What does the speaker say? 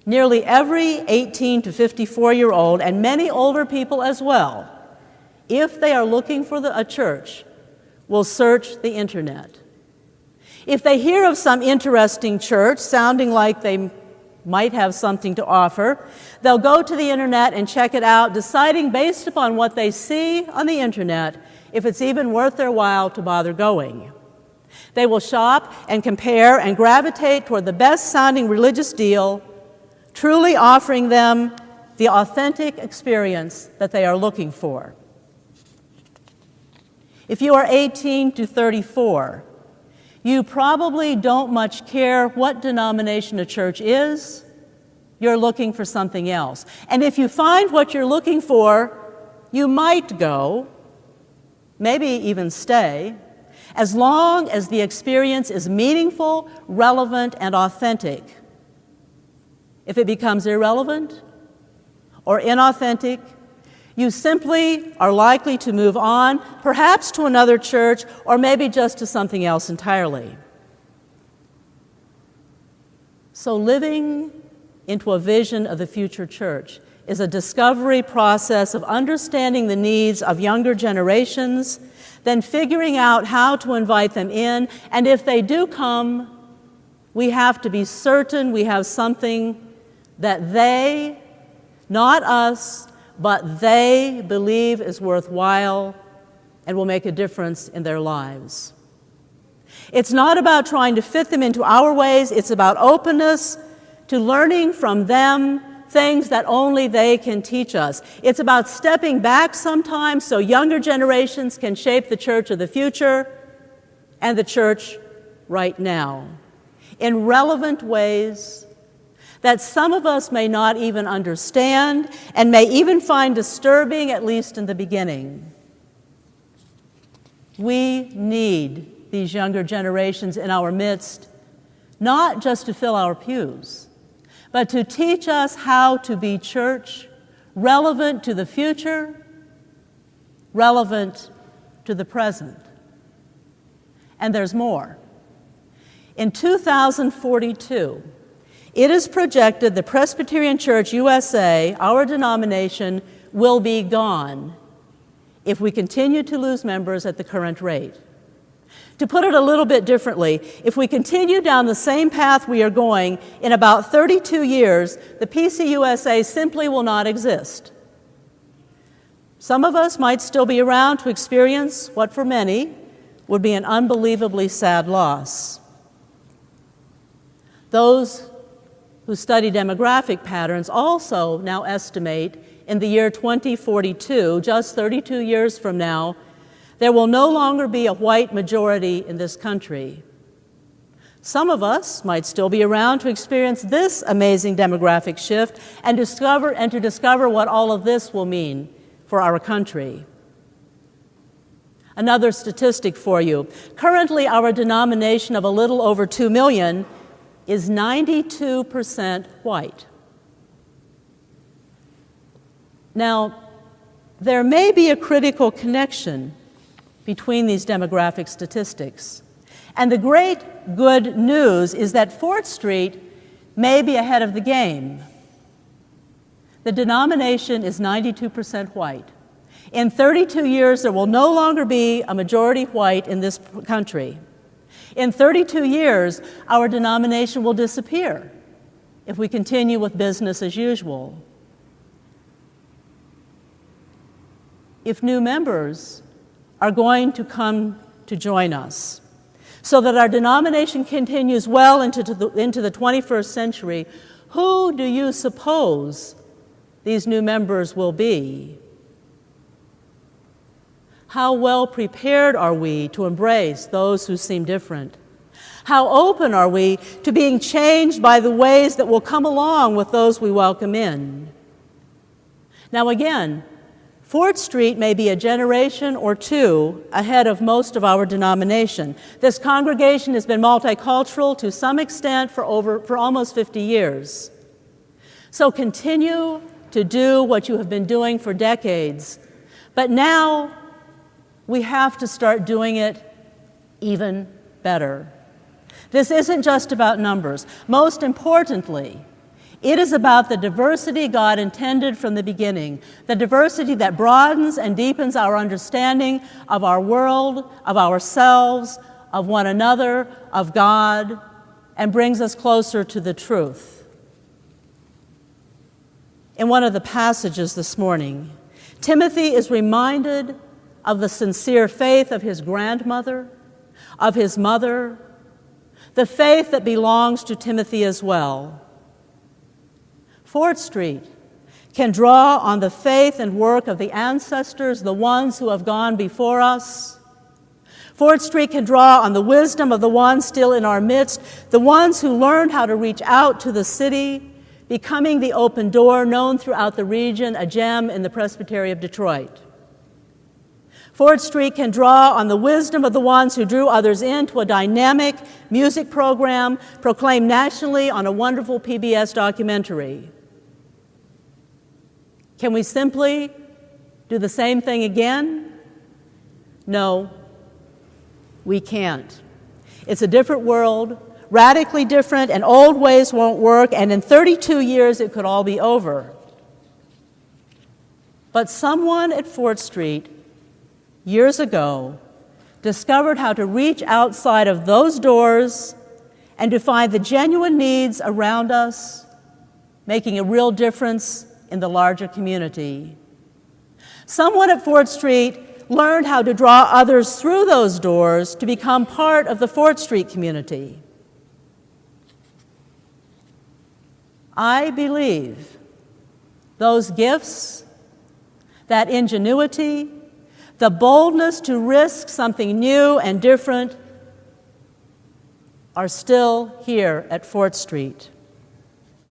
Nearly every 18 to 54-year-old, and many older people as well, if they are looking for a church, will search the internet. If they hear of some interesting church sounding like they might have something to offer, they'll go to the internet and check it out, deciding based upon what they see on the internet if it's even worth their while to bother going. They will shop and compare and gravitate toward the best-sounding religious deal, truly offering them the authentic experience that they are looking for. If you are 18 to 34, you probably don't much care what denomination a church is. You're looking for something else. And if you find what you're looking for, you might go, maybe even stay, as long as the experience is meaningful, relevant, and authentic. If it becomes irrelevant or inauthentic, you simply are likely to move on, perhaps to another church, or maybe just to something else entirely. So living into a vision of the future church is a discovery process of understanding the needs of younger generations, then figuring out how to invite them in, and if they do come, we have to be certain we have something that they, not us, but they believe is worthwhile and will make a difference in their lives. It's not about trying to fit them into our ways, it's about openness to learning from them things that only they can teach us. It's about stepping back sometimes so younger generations can shape the church of the future and the church right now in relevant ways that some of us may not even understand and may even find disturbing, at least in the beginning. We need these younger generations in our midst, not just to fill our pews, but to teach us how to be church relevant to the future, relevant to the present. And there's more. In 2042, it is projected the Presbyterian Church USA, our denomination, will be gone if we continue to lose members at the current rate. To put it a little bit differently, if we continue down the same path we are going, in about 32 years, the PCUSA simply will not exist. Some of us might still be around to experience what for many would be an unbelievably sad loss. Those who study demographic patterns also now estimate in the year 2042, just 32 years from now, there will no longer be a white majority in this country. Some of us might still be around to experience this amazing demographic shift and to discover what all of this will mean for our country. Another statistic for you. Currently, our denomination of a little over 2 million is 92% white. Now, there may be a critical connection between these demographic statistics. And the great good news is that Fort Street may be ahead of the game. The denomination is 92% white. In 32 years, there will no longer be a majority white in this country. In 32 years, our denomination will disappear if we continue with business as usual. If new members are going to come to join us so that our denomination continues well into the 21st century, who do you suppose these new members will be? How well prepared are we to embrace those who seem different? How open are we to being changed by the ways that will come along with those we welcome in? Now again, Fort Street may be a generation or two ahead of most of our denomination. This congregation has been multicultural to some extent for almost 50 years. So continue to do what you have been doing for decades. But now we have to start doing it even better. This isn't just about numbers. Most importantly, It is about the diversity God intended from the beginning, the diversity that broadens and deepens our understanding of our world, of ourselves, of one another, of God, and brings us closer to the truth. In one of the passages this morning, Timothy is reminded of the sincere faith of his grandmother, of his mother, the faith that belongs to Timothy as well. Fort Street can draw on the faith and work of the ancestors, the ones who have gone before us. Fort Street can draw on the wisdom of the ones still in our midst, the ones who learned how to reach out to the city, becoming the open door known throughout the region, a gem in the Presbytery of Detroit. Fort Street can draw on the wisdom of the ones who drew others into a dynamic music program proclaimed nationally on a wonderful PBS documentary. Can we simply do the same thing again? No, we can't. It's a different world, radically different, and old ways won't work, and in 32 years it could all be over. But someone at Fort Street years ago discovered how to reach outside of those doors and to find the genuine needs around us, making a real difference in the larger community. Someone at Fort Street learned how to draw others through those doors to become part of the Fort Street community. I believe those gifts, that ingenuity, the boldness to risk something new and different are still here at Fort Street.